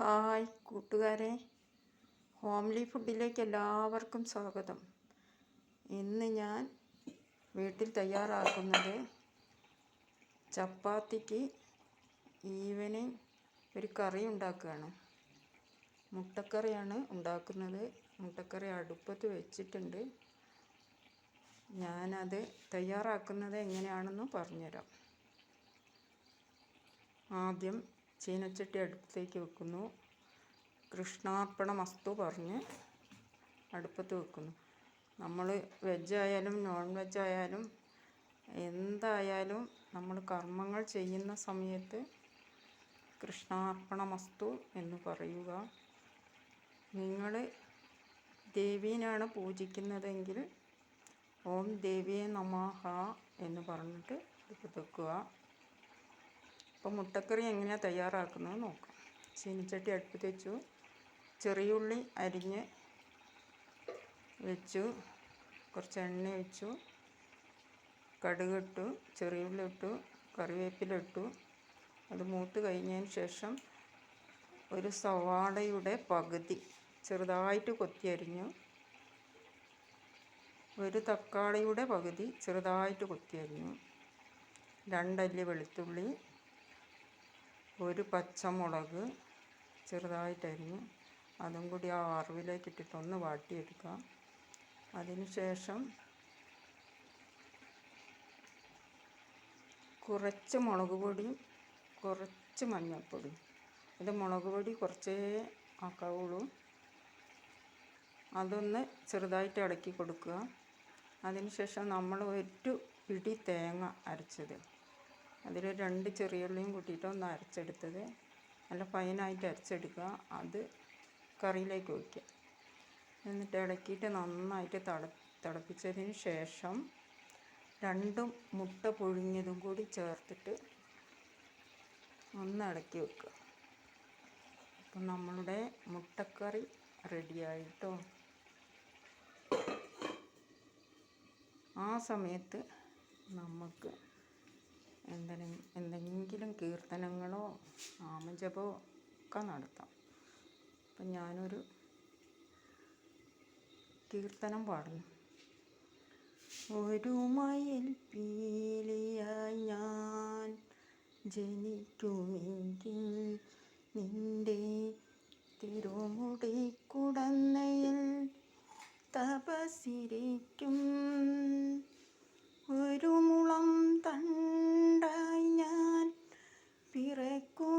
Hi കൂട്ടുകാരെ, homely ഫുഡിലേക്ക് എല്ലാവർക്കും സ്വാഗതം. ഇന്ന് ഞാൻ വീട്ടിൽ തയ്യാറാക്കുന്നത് ചപ്പാത്തിക്ക് ഈവനിങ് ഒരു കറി ഉണ്ടാക്കുകയാണ്. മുട്ടക്കറിയാണ് ഉണ്ടാക്കുന്നത്. മുട്ടക്കറി അടുപ്പത്ത് വെച്ചിട്ടുണ്ട്. ഞാനത് തയ്യാറാക്കുന്നത് എങ്ങനെയാണെന്ന് പറഞ്ഞുതരാം. ആദ്യം ചീനച്ചട്ടി അടുപ്പത്തേക്ക് വെക്കുന്നു. കൃഷ്ണാർപ്പണമസ്തു പറഞ്ഞ് അടുപ്പത്ത് വെക്കുന്നു. നമ്മൾ വെജായാലും നോൺ വെജായാലും എന്തായാലും നമ്മൾ കർമ്മങ്ങൾ ചെയ്യുന്ന സമയത്ത് കൃഷ്ണാർപ്പണമസ്തു എന്ന് പറയുക. നിങ്ങൾ ദേവീനാണ് പൂജിക്കുന്നതെങ്കിൽ ഓം ദേവിയെ നമഃ എന്ന് പറഞ്ഞിട്ട് അടുപ്പത്ത് വെക്കുക. അപ്പോൾ മുട്ടക്കറി എങ്ങനെയാണ് തയ്യാറാക്കുന്നത് നോക്കാം. ചീനിച്ചട്ടി അടുപ്പത്ത് വെച്ചു. ചെറിയുള്ളി അരിഞ്ഞ് വെച്ചു. കുറച്ച് എണ്ണ ഒഴിച്ചു. കടുക് ഇട്ടു, ചെറിയുള്ളി ഇട്ടു, കറിവേപ്പില ഇട്ടു. അത് മൂത്ത് കഴിഞ്ഞതിന് ശേഷം ഒരു സവാളയുടെ പകുതി ചെറുതായിട്ട് കൊത്തി അരിഞ്ഞു. ഒരു തക്കാളിയുടെ പകുതി ചെറുതായിട്ട് കൊത്തി അരിഞ്ഞു. 2 അല്ലി വെളുത്തുള്ളി, ഒരു പച്ചമുളക് ചെറുതായിട്ടരിഞ്ഞ് അതും കൂടി ആ വറവിലേക്ക് ഇട്ടിട്ട് ഒന്ന് വാട്ടിയെടുക്കുക. അതിനുശേഷം കുറച്ച് മുളക് പൊടിയും കുറച്ച് മഞ്ഞൾപ്പൊടിയും. ഇത് മുളക് പൊടി കുറച്ചേ ആക്കാവുള്ളൂ. അതൊന്ന് ചെറുതായിട്ട് ഇളക്കി കൊടുക്കുക. അതിനുശേഷം നമ്മൾ ഒരു പിടി തേങ്ങ അരച്ചത്, അതിൽ 2 ചെറിയുള്ളിയും കൂട്ടിയിട്ട് ഒന്ന് അരച്ചെടുത്തത്, നല്ല ഫൈനായിട്ട് അരച്ചെടുക്കുക. അത് കറിയിലേക്ക് വയ്ക്കുക. എന്നിട്ട് ഇളക്കിയിട്ട് നന്നായിട്ട് തിളപ്പിച്ചതിന് ശേഷം 2 മുട്ട പുഴുങ്ങിയതും കൂടി ചേർത്തിട്ട് ഒന്ന് ഇളക്കി വെക്കുക. അപ്പം നമ്മളുടെ മുട്ടക്കറി റെഡിയായിട്ടോ. ആ സമയത്ത് നമുക്ക് എന്തെങ്കിലും കീർത്തനങ്ങളോ നാമജപമോ ഒക്കെ നടത്താം. അപ്പം ഞാനൊരു കീർത്തനം പാടുന്നു. ഒരു മയിൽ പീലിയായി ഞാൻ ജനിക്കുമെങ്കിൽ നിന്റെ തിരുമുടി കുടന്നയിൽ തപസ്സിരിക്കും. ഒരു മുളം തണ്ടായി ഞാൻ പിറക്കും.